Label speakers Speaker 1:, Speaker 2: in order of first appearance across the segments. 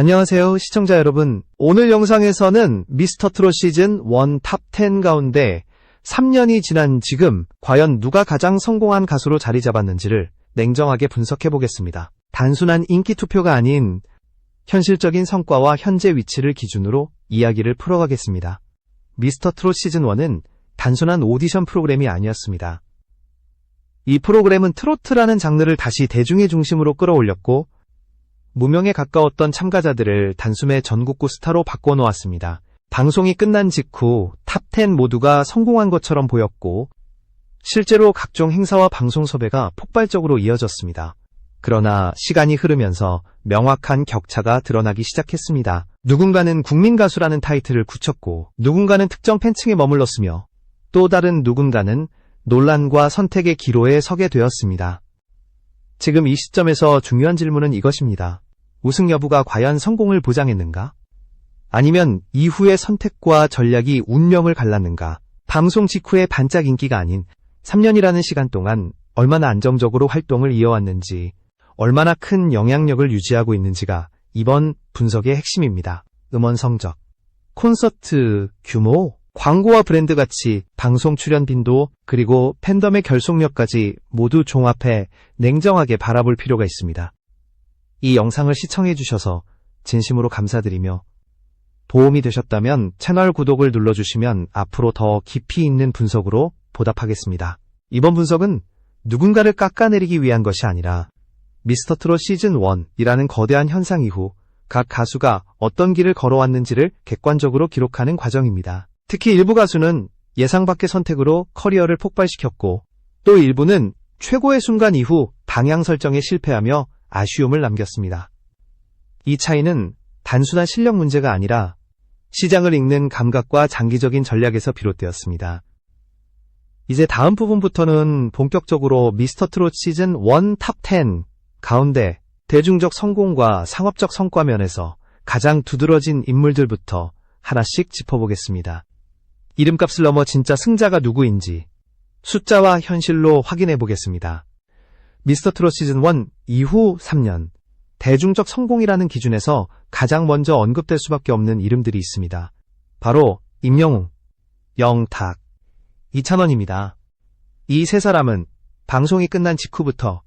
Speaker 1: 안녕하세요, 시청자 여러분. 오늘 영상에서는 미스터트롯 시즌 1 탑 10 가운데 3년이 지난 지금 과연 누가 가장 성공한 가수로 자리 잡았는지를 냉정하게 분석해 보겠습니다. 단순한 인기 투표가 아닌 현실적인 성과와 현재 위치를 기준으로 이야기를 풀어가겠습니다. 미스터트롯 시즌 1은 단순한 오디션 프로그램이 아니었습니다. 이 프로그램은 트로트라는 장르를 다시 대중의 중심으로 끌어올렸고 무명에 가까웠던 참가자들을 단숨에 전국구 스타로 바꿔놓았습니다. 방송이 끝난 직후 탑 10 모두가 성공한 것처럼 보였고 실제로 각종 행사와 방송 섭외가 폭발적으로 이어졌습니다. 그러나 시간이 흐르면서 명확한 격차가 드러나기 시작했습니다. 누군가는 국민 가수라는 타이틀을 굳혔고 누군가는 특정 팬층에 머물렀으며 또 다른 누군가는 논란과 선택의 기로에 서게 되었습니다. 지금 이 시점에서 중요한 질문은 이것입니다. 우승 여부가 과연 성공을 보장했는가? 아니면 이후의 선택과 전략이 운명을 갈랐는가? 방송 직후의 반짝 인기가 아닌 3년이라는 시간 동안 얼마나 안정적으로 활동을 이어왔는지, 얼마나 큰 영향력을 유지하고 있는지가 이번 분석의 핵심입니다. 음원 성적, 콘서트 규모, 광고와 브랜드 가치, 방송 출연 빈도, 그리고 팬덤의 결속력까지 모두 종합해 냉정하게 바라볼 필요가 있습니다. 이 영상을 시청해주셔서 진심으로 감사드리며 도움이 되셨다면 채널 구독을 눌러주시면 앞으로 더 깊이 있는 분석으로 보답하겠습니다. 이번 분석은 누군가를 깎아내리기 위한 것이 아니라 미스터트롯 시즌 1이라는 거대한 현상 이후 각 가수가 어떤 길을 걸어왔는지를 객관적으로 기록하는 과정입니다. 특히 일부 가수는 예상 밖의 선택으로 커리어를 폭발시켰고 또 일부는 최고의 순간 이후 방향 설정에 실패하며 아쉬움을 남겼습니다. 이 차이는 단순한 실력 문제가 아니라 시장을 읽는 감각과 장기적인 전략에서 비롯되었습니다. 이제 다음 부분부터는 본격적으로 미스터트롯 시즌 1 탑 10 가운데 대중적 성공과 상업적 성과 면에서 가장 두드러진 인물들부터 하나씩 짚어보겠습니다. 이름값을 넘어 진짜 승자가 누구인지 숫자와 현실로 확인해 보겠습니다. 미스터트롯 시즌 1 이후 3년, 대중적 성공이라는 기준에서 가장 먼저 언급될 수밖에 없는 이름들이 있습니다. 바로 임영웅, 영탁, 이찬원입니다. 이 세 사람은 방송이 끝난 직후부터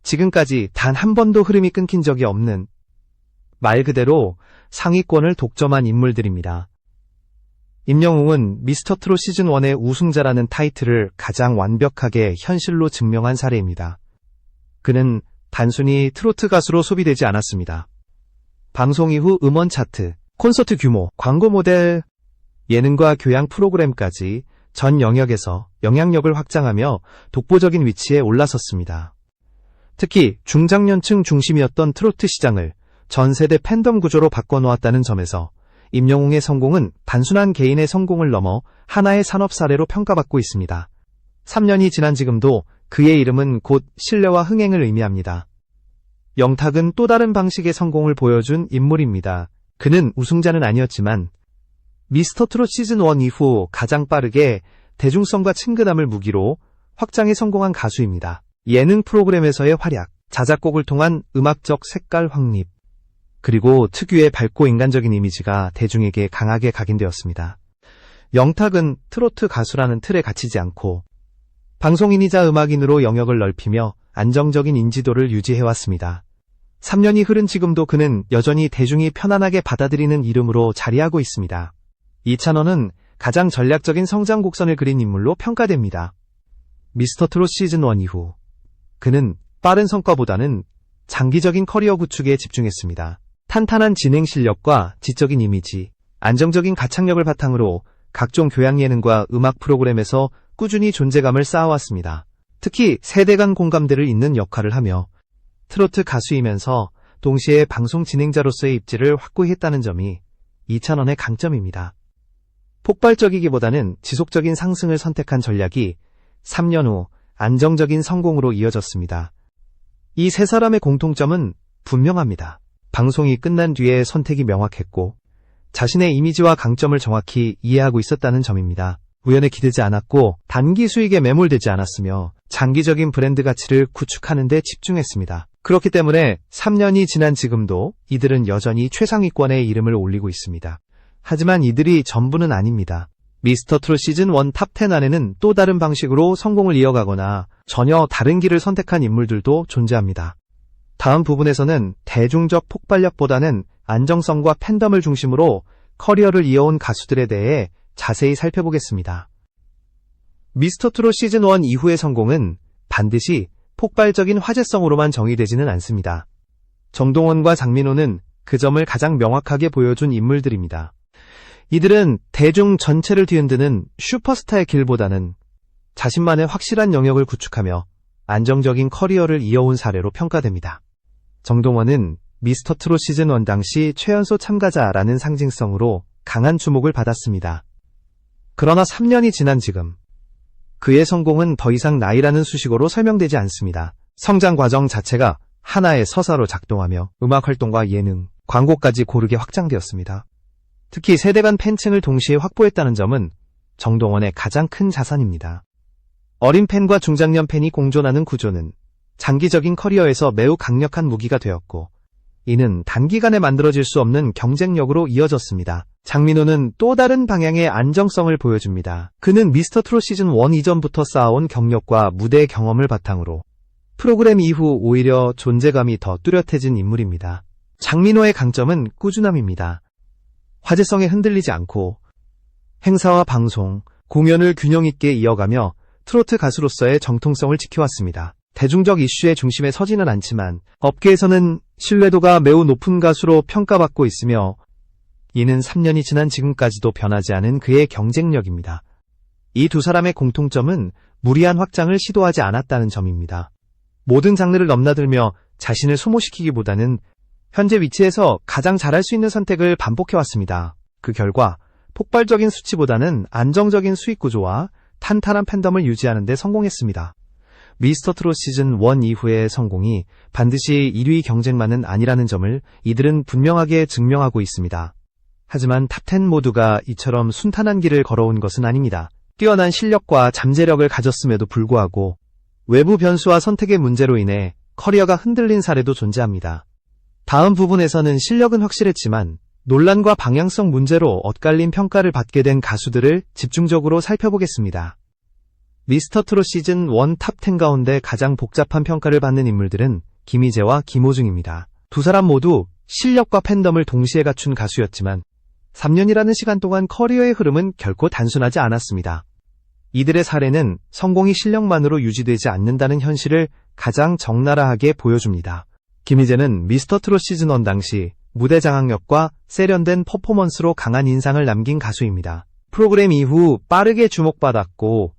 Speaker 1: 지금까지 단 한 번도 흐름이 끊긴 적이 없는 말 그대로 상위권을 독점한 인물들입니다. 임영웅은 미스터트롯 시즌 1의 우승자라는 타이틀을 가장 완벽하게 현실로 증명한 사례입니다. 그는 단순히 트로트 가수로 소비되지 않았습니다. 방송 이후 음원 차트, 콘서트 규모, 광고 모델, 예능과 교양 프로그램까지 전 영역에서 영향력을 확장하며 독보적인 위치에 올라섰습니다. 특히 중장년층 중심이었던 트로트 시장을 전 세대 팬덤 구조로 바꿔놓았다는 점에서 임영웅의 성공은 단순한 개인의 성공을 넘어 하나의 산업 사례로 평가받고 있습니다. 3년이 지난 지금도 그의 이름은 곧 신뢰와 흥행을 의미합니다. 영탁은 또 다른 방식의 성공을 보여준 인물입니다. 그는 우승자는 아니었지만 미스터트롯 시즌 1 이후 가장 빠르게 대중성과 친근함을 무기로 확장에 성공한 가수입니다. 예능 프로그램에서의 활약, 자작곡을 통한 음악적 색깔 확립, 그리고 특유의 밝고 인간적인 이미지가 대중에게 강하게 각인되었습니다. 영탁은 트로트 가수라는 틀에 갇히지 않고 방송인이자 음악인으로 영역을 넓히며 안정적인 인지도를 유지해왔습니다. 3년이 흐른 지금도 그는 여전히 대중이 편안하게 받아들이는 이름으로 자리하고 있습니다. 이찬원은 가장 전략적인 성장 곡선을 그린 인물로 평가됩니다. 미스터트롯 시즌 1 이후 그는 빠른 성과보다는 장기적인 커리어 구축에 집중했습니다. 탄탄한 진행 실력과 지적인 이미지, 안정적인 가창력을 바탕으로 각종 교양 예능과 음악 프로그램에서 꾸준히 존재감을 쌓아왔습니다. 특히 세대 간 공감대를 잇는 역할을 하며 트로트 가수이면서 동시에 방송 진행자로서의 입지를 확고히 했다는 점이 이찬원의 강점입니다. 폭발적이기보다는 지속적인 상승을 선택한 전략이 3년 후 안정적인 성공으로 이어졌습니다. 이 세 사람의 공통점은 분명합니다. 방송이 끝난 뒤에 선택이 명확했고 자신의 이미지와 강점을 정확히 이해하고 있었다는 점입니다. 우연에 기대지 않았고 단기 수익에 매몰되지 않았으며 장기적인 브랜드 가치를 구축하는 데 집중했습니다. 그렇기 때문에 3년이 지난 지금도 이들은 여전히 최상위권에 이름을 올리고 있습니다. 하지만 이들이 전부는 아닙니다. 미스터트롯 시즌1 탑10 안에는 또 다른 방식으로 성공을 이어가거나 전혀 다른 길을 선택한 인물들도 존재합니다. 다음 부분에서는 대중적 폭발력보다는 안정성과 팬덤을 중심으로 커리어를 이어온 가수들에 대해 자세히 살펴보겠습니다. 미스터트롯 시즌1 이후의 성공은 반드시 폭발적인 화제성으로만 정의되지는 않습니다. 정동원과 장민호는 그 점을 가장 명확하게 보여준 인물들입니다. 이들은 대중 전체를 뒤흔드는 슈퍼스타의 길보다는 자신만의 확실한 영역을 구축하며 안정적인 커리어를 이어온 사례로 평가됩니다. 정동원은 미스터트롯 시즌1 당시 최연소 참가자라는 상징성으로 강한 주목을 받았습니다. 그러나 3년이 지난 지금 그의 성공은 더 이상 나이라는 수식어로 설명되지 않습니다. 성장 과정 자체가 하나의 서사로 작동하며 음악 활동과 예능, 광고까지 고르게 확장되었습니다. 특히 세대 간 팬층을 동시에 확보했다는 점은 정동원의 가장 큰 자산입니다. 어린 팬과 중장년 팬이 공존하는 구조는 장기적인 커리어에서 매우 강력한 무기가 되었고, 이는 단기간에 만들어질 수 없는 경쟁력으로 이어졌습니다. 장민호는 또 다른 방향의 안정성을 보여줍니다. 그는 미스터트롯 시즌1 이전부터 쌓아온 경력과 무대 경험을 바탕으로 프로그램 이후 오히려 존재감이 더 뚜렷해진 인물입니다. 장민호의 강점은 꾸준함입니다. 화제성에 흔들리지 않고 행사와 방송, 공연을 균형 있게 이어가며 트로트 가수로서의 정통성을 지켜왔습니다. 대중적 이슈의 중심에 서지는 않지만 업계에서는 신뢰도가 매우 높은 가수로 평가받고 있으며, 이는 3년이 지난 지금까지도 변하지 않은 그의 경쟁력입니다. 이 두 사람의 공통점은 무리한 확장을 시도하지 않았다는 점입니다. 모든 장르를 넘나들며 자신을 소모시키기보다는 현재 위치에서 가장 잘할 수 있는 선택을 반복해왔습니다. 그 결과 폭발적인 수치보다는 안정적인 수익 구조와 탄탄한 팬덤을 유지하는 데 성공했습니다. 미스터트롯 시즌1 이후의 성공이 반드시 1위 경쟁만은 아니라는 점을 이들은 분명하게 증명하고 있습니다. 하지만 탑10 모두가 이처럼 순탄한 길을 걸어온 것은 아닙니다. 뛰어난 실력과 잠재력을 가졌음에도 불구하고 외부 변수와 선택의 문제로 인해 커리어가 흔들린 사례도 존재합니다. 다음 부분에서는 실력은 확실했지만 논란과 방향성 문제로 엇갈린 평가를 받게 된 가수들을 집중적으로 살펴보겠습니다. 미스터트롯 시즌1 탑10 가운데 가장 복잡한 평가를 받는 인물들은 김희재와 김호중입니다. 두 사람 모두 실력과 팬덤을 동시에 갖춘 가수였지만 3년이라는 시간 동안 커리어의 흐름은 결코 단순하지 않았습니다. 이들의 사례는 성공이 실력만으로 유지되지 않는다는 현실을 가장 적나라하게 보여줍니다. 김희재는 미스터트롯 시즌1 당시 무대 장악력과 세련된 퍼포먼스로 강한 인상을 남긴 가수입니다. 프로그램 이후 빠르게 주목받았고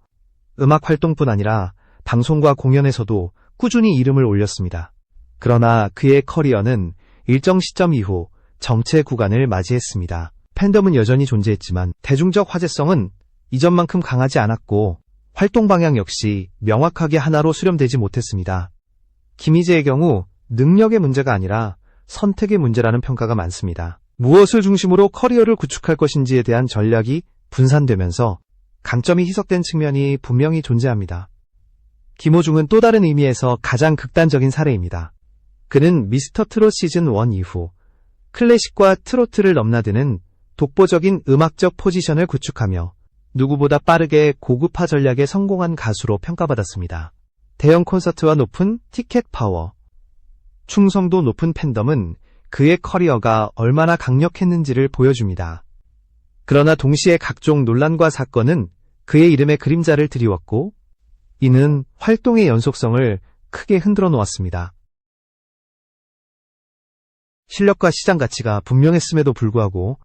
Speaker 1: 음악 활동뿐 아니라 방송과 공연에서도 꾸준히 이름을 올렸습니다. 그러나 그의 커리어는 일정 시점 이후 정체 구간을 맞이했습니다. 팬덤은 여전히 존재했지만 대중적 화제성은 이전만큼 강하지 않았고 활동 방향 역시 명확하게 하나로 수렴되지 못했습니다. 김희재의 경우 능력의 문제가 아니라 선택의 문제라는 평가가 많습니다. 무엇을 중심으로 커리어를 구축할 것인지에 대한 전략이 분산되면서 강점이 희석된 측면이 분명히 존재합니다. 김호중은 또 다른 의미에서 가장 극단적인 사례입니다. 그는 미스터트롯 시즌1 이후 클래식과 트로트를 넘나드는 독보적인 음악적 포지션을 구축하며 누구보다 빠르게 고급화 전략에 성공한 가수로 평가받았습니다. 대형 콘서트와 높은 티켓 파워, 충성도 높은 팬덤은 그의 커리어가 얼마나 강력했는지를 보여줍니다. 그러나 동시에 각종 논란과 사건은 그의 이름에 그림자를 드리웠고, 이는 활동의 연속성을 크게 흔들어 놓았습니다. 실력과 시장 가치가 분명했음에도 불구하고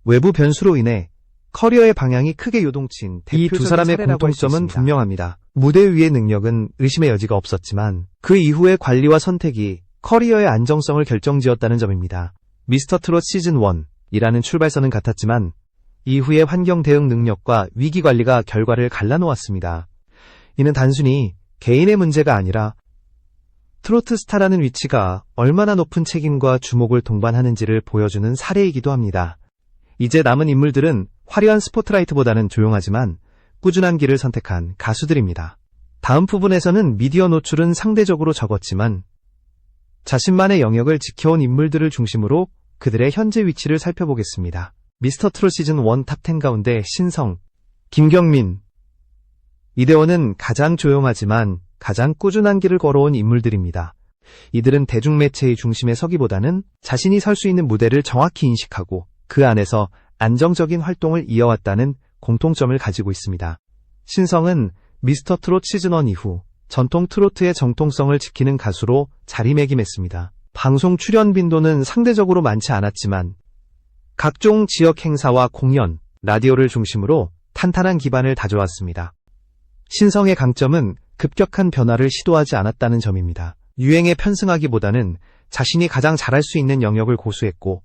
Speaker 1: 외부 변수로 인해 커리어의 방향이 크게 요동친 이 두 사람의 공통점은 분명합니다. 무대 위의 능력은 의심의 여지가 없었지만 그 이후의 관리와 선택이 커리어의 안정성을 결정지었다는 점입니다. 미스터트롯 시즌1이라는 출발선은 같았지만 이후의 환경 대응 능력과 위기 관리가 결과를 갈라놓았습니다. 이는 단순히 개인의 문제가 아니라 트로트 스타라는 위치가 얼마나 높은 책임과 주목을 동반하는지를 보여주는 사례이기도 합니다. 이제 남은 인물들은 화려한 스포트라이트보다는 조용하지만 꾸준한 길을 선택한 가수들입니다. 다음 부분에서는 미디어 노출은 상대적으로 적었지만 자신만의 영역을 지켜온 인물들을 중심으로 그들의 현재 위치를 살펴보겠습니다. 미스터트롯 시즌 1 탑10 가운데 신성, 김경민, 이대원은 가장 조용하지만 가장 꾸준한 길을 걸어온 인물들입니다. 이들은 대중매체의 중심에 서기보다는 자신이 설 수 있는 무대를 정확히 인식하고 그 안에서 안정적인 활동을 이어왔다는 공통점을 가지고 있습니다. 신성은 미스터트롯 시즌 1 이후 전통 트로트의 정통성을 지키는 가수로 자리매김했습니다. 방송 출연 빈도는 상대적으로 많지 않았지만 각종 지역 행사와 공연, 라디오를 중심으로 탄탄한 기반을 다져왔습니다. 신성의 강점은 급격한 변화를 시도하지 않았다는 점입니다. 유행에 편승하기보다는 자신이 가장 잘할 수 있는 영역을 고수했고,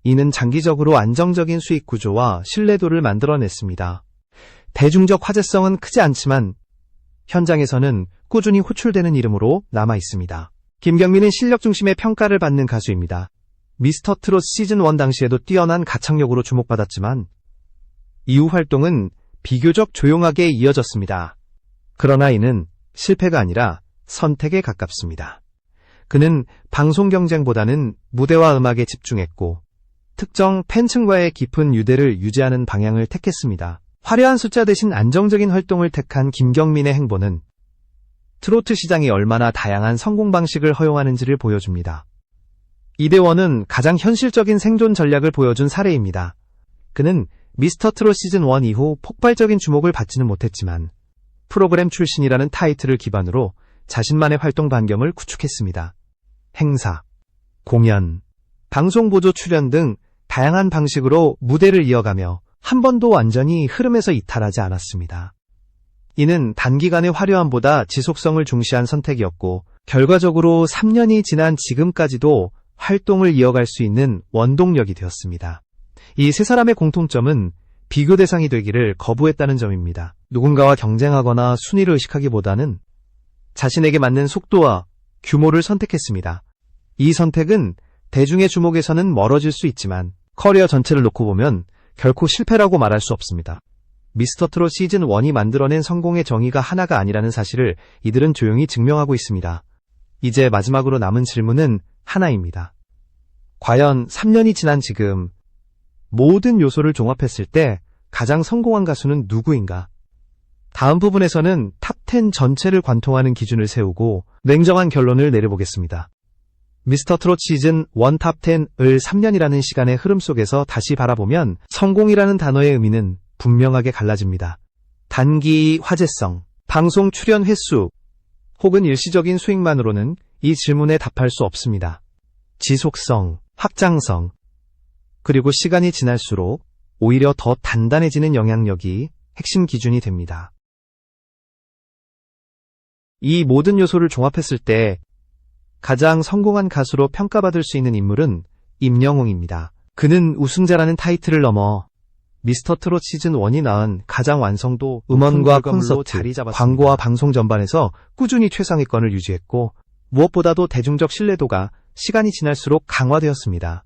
Speaker 1: 이는 장기적으로 안정적인 수익 구조와 신뢰도를 만들어냈습니다. 대중적 화제성은 크지 않지만 현장에서는 꾸준히 호출되는 이름으로 남아 있습니다. 김경민은 실력 중심의 평가를 받는 가수입니다. 미스터트롯 시즌 1 당시에도 뛰어난 가창력으로 주목받았지만 이후 활동은 비교적 조용하게 이어졌습니다. 그러나 이는 실패가 아니라 선택에 가깝습니다. 그는 방송 경쟁보다는 무대와 음악에 집중했고 특정 팬층과의 깊은 유대를 유지하는 방향을 택했습니다. 화려한 숫자 대신 안정적인 활동을 택한 김경민의 행보는 트로트 시장이 얼마나 다양한 성공 방식을 허용하는지를 보여줍니다. 이대원은 가장 현실적인 생존 전략을 보여준 사례입니다. 그는 미스터트롯 시즌 1 이후 폭발적인 주목을 받지는 못했지만 프로그램 출신이라는 타이틀을 기반으로 자신만의 활동 반경을 구축했습니다. 행사, 공연, 방송 보조 출연 등 다양한 방식으로 무대를 이어가며 한 번도 완전히 흐름에서 이탈하지 않았습니다. 이는 단기간의 화려함보다 지속성을 중시한 선택이었고 결과적으로 3년이 지난 지금까지도 활동을 이어갈 수 있는 원동력이 되었습니다. 이 세 사람의 공통점은 비교 대상이 되기를 거부했다는 점입니다. 누군가와 경쟁하거나 순위를 의식하기보다는 자신에게 맞는 속도와 규모를 선택했습니다. 이 선택은 대중의 주목에서는 멀어질 수 있지만 커리어 전체를 놓고 보면 결코 실패라고 말할 수 없습니다. 미스터트롯 시즌 1이 만들어낸 성공의 정의가 하나가 아니라는 사실을 이들은 조용히 증명하고 있습니다. 이제 마지막으로 남은 질문은 하나입니다. 과연 3년이 지난 지금 모든 요소를 종합했을 때 가장 성공한 가수는 누구인가? 다음 부분에서는 탑10 전체를 관통하는 기준을 세우고 냉정한 결론을 내려보겠습니다. 미스터트롯 시즌 1 탑10을 3년이라는 시간의 흐름 속에서 다시 바라보면 성공이라는 단어의 의미는 분명하게 갈라집니다. 단기 화제성, 방송 출연 횟수, 혹은 일시적인 수익만으로는 이 질문에 답할 수 없습니다. 지속성, 확장성, 그리고 시간이 지날수록 오히려 더 단단해지는 영향력이 핵심 기준이 됩니다. 이 모든 요소를 종합했을 때 가장 성공한 가수로 평가받을 수 있는 인물은 임영웅입니다. 그는 우승자라는 타이틀을 넘어 미스터트롯 시즌 1이 낳은 가장 완성도 음원과 콘서트, 광고와 방송 전반에서 꾸준히 최상위권을 유지했고 무엇보다도 대중적 신뢰도가 시간이 지날수록 강화되었습니다.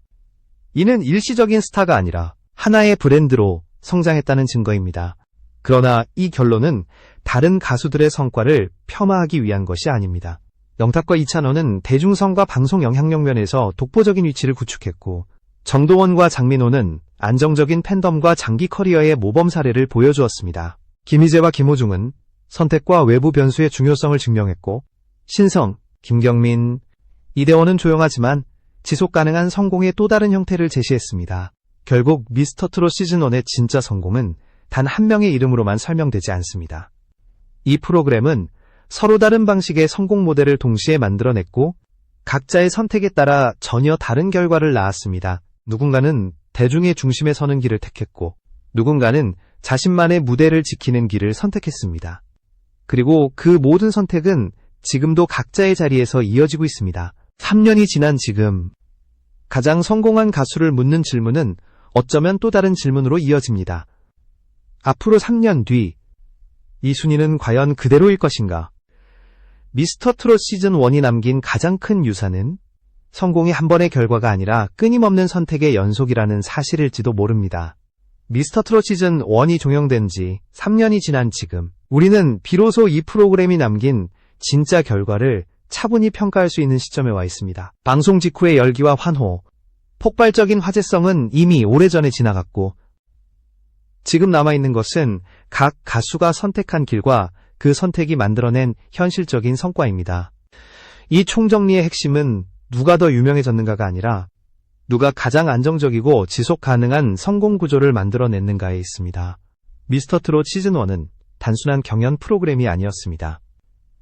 Speaker 1: 이는 일시적인 스타가 아니라 하나의 브랜드로 성장했다는 증거입니다. 그러나 이 결론은 다른 가수들의 성과를 폄하하기 위한 것이 아닙니다. 영탁과 이찬원은 대중성과 방송 영향력 면에서 독보적인 위치를 구축했고 정도원과 장민호는 안정적인 팬덤과 장기 커리어의 모범 사례를 보여주었습니다. 김희재와 김호중은 선택과 외부 변수의 중요성을 증명했고 신성, 김경민, 이대원은 조용하지만 지속 가능한 성공의 또 다른 형태를 제시했습니다. 결국 미스터트롯 시즌 1의 진짜 성공은 단 한 명의 이름으로만 설명되지 않습니다. 이 프로그램은 서로 다른 방식의 성공 모델을 동시에 만들어냈고 각자의 선택에 따라 전혀 다른 결과를 낳았습니다. 누군가는 대중의 중심에 서는 길을 택했고 누군가는 자신만의 무대를 지키는 길을 선택했습니다. 그리고 그 모든 선택은 지금도 각자의 자리에서 이어지고 있습니다. 3년이 지난 지금 가장 성공한 가수를 묻는 질문은 어쩌면 또 다른 질문으로 이어집니다. 앞으로 3년 뒤 이 순위는 과연 그대로일 것인가? 미스터트롯 시즌 1이 남긴 가장 큰 유산은 성공이 한 번의 결과가 아니라 끊임없는 선택의 연속이라는 사실일지도 모릅니다. 미스터트롯 시즌 1이 종영된 지 3년이 지난 지금 우리는 비로소 이 프로그램이 남긴 진짜 결과를 차분히 평가할 수 있는 시점에 와 있습니다. 방송 직후의 열기와 환호, 폭발적인 화제성은 이미 오래전에 지나갔고 지금 남아있는 것은 각 가수가 선택한 길과 그 선택이 만들어낸 현실적인 성과입니다. 이 총정리의 핵심은 누가 더 유명해졌는가가 아니라 누가 가장 안정적이고 지속 가능한 성공 구조를 만들어냈는가에 있습니다. 미스터트롯 시즌1은 단순한 경연 프로그램이 아니었습니다.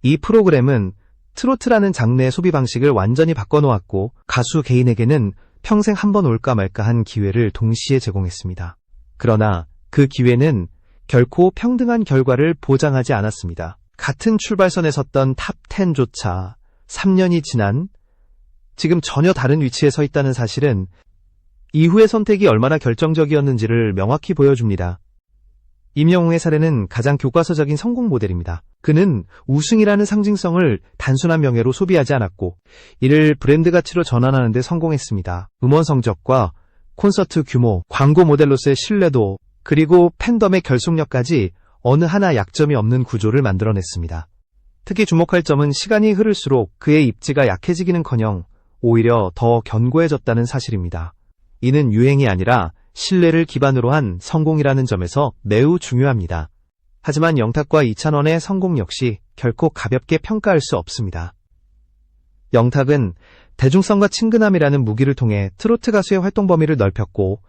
Speaker 1: 이 프로그램은 트로트라는 장르의 소비 방식을 완전히 바꿔놓았고 가수 개인에게는 평생 한 번 올까 말까 한 기회를 동시에 제공했습니다. 그러나 그 기회는 결코 평등한 결과를 보장하지 않았습니다. 같은 출발선에 섰던 탑10조차 3년이 지난 지금 전혀 다른 위치에 서 있다는 사실은 이후의 선택이 얼마나 결정적이었는지를 명확히 보여줍니다. 임영웅의 사례는 가장 교과서적인 성공 모델입니다. 그는 우승이라는 상징성을 단순한 명예로 소비하지 않았고 이를 브랜드 가치로 전환하는 데 성공했습니다. 음원 성적과 콘서트 규모, 광고 모델로서의 신뢰도, 그리고 팬덤의 결속력까지 어느 하나 약점이 없는 구조를 만들어냈습니다. 특히 주목할 점은 시간이 흐를수록 그의 입지가 약해지기는커녕 오히려 더 견고해졌다는 사실입니다. 이는 유행이 아니라 신뢰를 기반으로 한 성공이라는 점에서 매우 중요합니다. 하지만 영탁과 이찬원의 성공 역시 결코 가볍게 평가할 수 없습니다. 영탁은 대중성과 친근함이라는 무기를 통해 트로트 가수의 활동 범위를 넓혔고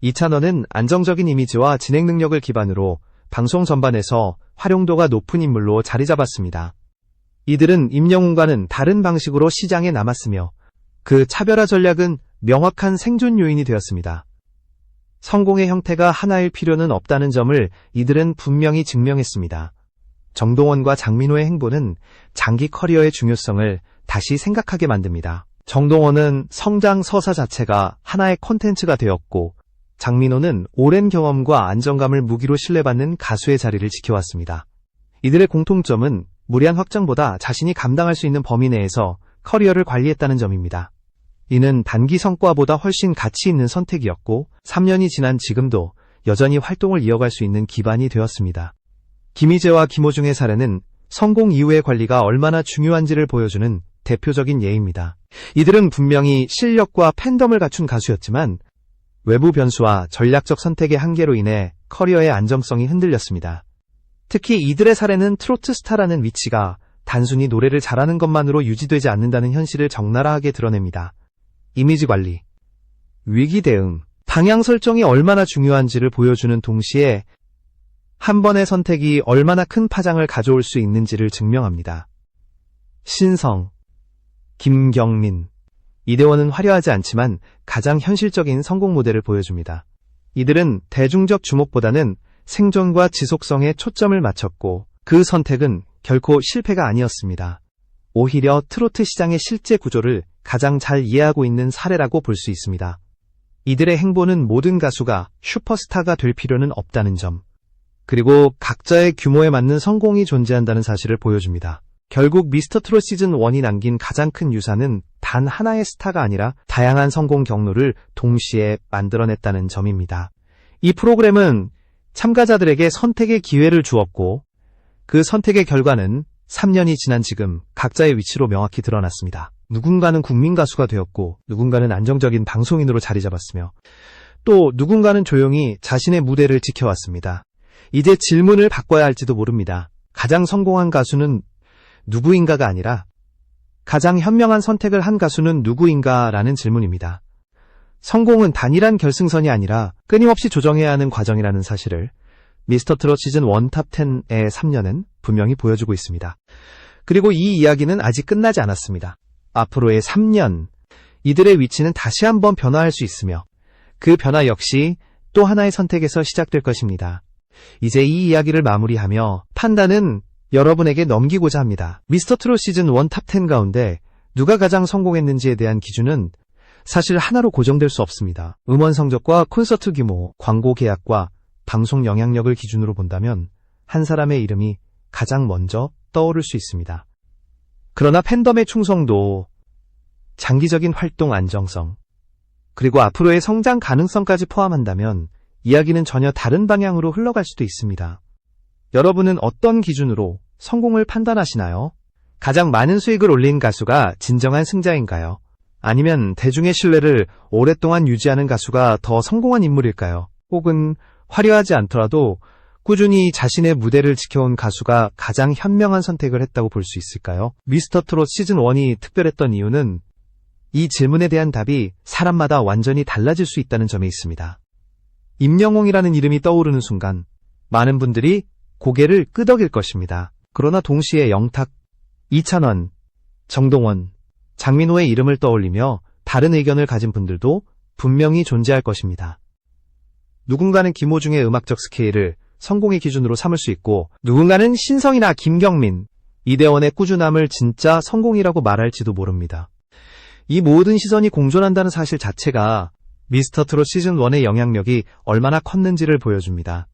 Speaker 1: 이찬원은 안정적인 이미지와 진행 능력을 기반으로 방송 전반에서 활용도가 높은 인물로 자리 잡았습니다. 이들은 임영웅과는 다른 방식으로 시장에 남았으며 그 차별화 전략은 명확한 생존 요인이 되었습니다. 성공의 형태가 하나일 필요는 없다는 점을 이들은 분명히 증명했습니다. 정동원과 장민호의 행보는 장기 커리어의 중요성을 다시 생각하게 만듭니다. 정동원은 성장 서사 자체가 하나의 콘텐츠가 되었고 장민호는 오랜 경험과 안정감을 무기로 신뢰받는 가수의 자리를 지켜왔습니다. 이들의 공통점은 무리한 확장보다 자신이 감당할 수 있는 범위 내에서 커리어를 관리했다는 점입니다. 이는 단기 성과보다 훨씬 가치 있는 선택이었고 3년이 지난 지금도 여전히 활동을 이어갈 수 있는 기반이 되었습니다. 김희재와 김호중의 사례는 성공 이후의 관리가 얼마나 중요한지를 보여주는 대표적인 예입니다. 이들은 분명히 실력과 팬덤을 갖춘 가수였지만 외부 변수와 전략적 선택의 한계로 인해 커리어의 안정성이 흔들렸습니다. 특히 이들의 사례는 트로트 스타라는 위치가 단순히 노래를 잘하는 것만으로 유지되지 않는다는 현실을 적나라하게 드러냅니다. 이미지 관리, 위기 대응, 방향 설정이 얼마나 중요한지를 보여주는 동시에 한 번의 선택이 얼마나 큰 파장을 가져올 수 있는지를 증명합니다. 신성, 김경민, 이대원은 화려하지 않지만 가장 현실적인 성공 모델을 보여줍니다. 이들은 대중적 주목보다는 생존과 지속성에 초점을 맞췄고 그 선택은 결코 실패가 아니었습니다. 오히려 트로트 시장의 실제 구조를 가장 잘 이해하고 있는 사례라고 볼 수 있습니다. 이들의 행보는 모든 가수가 슈퍼스타가 될 필요는 없다는 점, 그리고 각자의 규모에 맞는 성공이 존재한다는 사실을 보여줍니다. 결국 미스터트롯 시즌1이 남긴 가장 큰 유산은 단 하나의 스타가 아니라 다양한 성공 경로를 동시에 만들어냈다는 점입니다. 이 프로그램은 참가자들에게 선택의 기회를 주었고 그 선택의 결과는 3년이 지난 지금 각자의 위치로 명확히 드러났습니다. 누군가는 국민 가수가 되었고 누군가는 안정적인 방송인으로 자리 잡았으며 또 누군가는 조용히 자신의 무대를 지켜왔습니다. 이제 질문을 바꿔야 할지도 모릅니다. 가장 성공한 가수는 누구인가가 아니라 가장 현명한 선택을 한 가수는 누구인가라는 질문입니다. 성공은 단일한 결승선이 아니라 끊임없이 조정해야 하는 과정이라는 사실을 미스터트롯 시즌1 탑10의 3년은 분명히 보여주고 있습니다. 그리고 이 이야기는 아직 끝나지 않았습니다. 앞으로의 3년, 이들의 위치는 다시 한번 변화할 수 있으며 그 변화 역시 또 하나의 선택에서 시작될 것입니다. 이제 이 이야기를 마무리하며 판단은 여러분에게 넘기고자 합니다. 미스터트롯 시즌1 탑10 가운데 누가 가장 성공했는지에 대한 기준은 사실 하나로 고정될 수 없습니다. 음원 성적과 콘서트 규모, 광고 계약과 방송 영향력을 기준으로 본다면 한 사람의 이름이 가장 먼저 떠오를 수 있습니다. 그러나 팬덤의 충성도, 장기적인 활동 안정성, 그리고 앞으로의 성장 가능성까지 포함한다면 이야기는 전혀 다른 방향으로 흘러갈 수도 있습니다. 여러분은 어떤 기준으로 성공을 판단하시나요? 가장 많은 수익을 올린 가수가 진정한 승자인가요? 아니면 대중의 신뢰를 오랫동안 유지하는 가수가 더 성공한 인물일까요? 혹은 화려하지 않더라도 꾸준히 자신의 무대를 지켜온 가수가 가장 현명한 선택을 했다고 볼 수 있을까요? 미스터 트롯 시즌1이 특별했던 이유는 이 질문에 대한 답이 사람마다 완전히 달라질 수 있다는 점에 있습니다. 임영웅이라는 이름이 떠오르는 순간 많은 분들이 고개를 끄덕일 것입니다. 그러나 동시에 영탁, 이찬원, 정동원, 장민호의 이름을 떠올리며 다른 의견을 가진 분들도 분명히 존재할 것입니다. 누군가는 김호중의 음악적 스케일을 성공의 기준으로 삼을 수 있고, 누군가는 신성이나 김경민, 이대원의 꾸준함을 진짜 성공이라고 말할지도 모릅니다. 이 모든 시선이 공존한다는 사실 자체가 미스터 트롯 시즌1의 영향력이 얼마나 컸는지를 보여줍니다.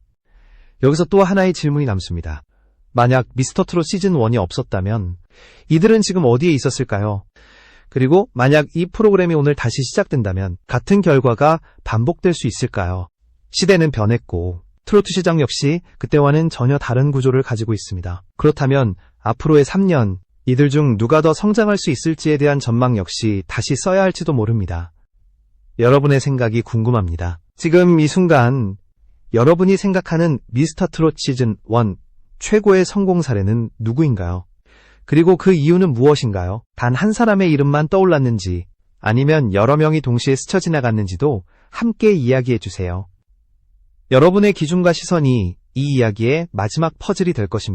Speaker 1: 여기서 또 하나의 질문이 남습니다. 만약 미스터 트롯 시즌1이 없었다면 이들은 지금 어디에 있었을까요? 그리고 만약 이 프로그램이 오늘 다시 시작된다면 같은 결과가 반복될 수 있을까요? 시대는 변했고 트로트 시장 역시 그때와는 전혀 다른 구조를 가지고 있습니다. 그렇다면 앞으로의 3년 이들 중 누가 더 성장할 수 있을지에 대한 전망 역시 다시 써야 할지도 모릅니다. 여러분의 생각이 궁금합니다. 지금 이 순간 여러분이 생각하는 미스터 트롯 시즌1 최고의 성공 사례는 누구인가요? 그리고 그 이유는 무엇인가요? 단 한 사람의 이름만 떠올랐는지 아니면 여러 명이 동시에 스쳐 지나갔는지도 함께 이야기해 주세요. 여러분의 기준과 시선이 이 이야기의 마지막 퍼즐이 될 것입니다.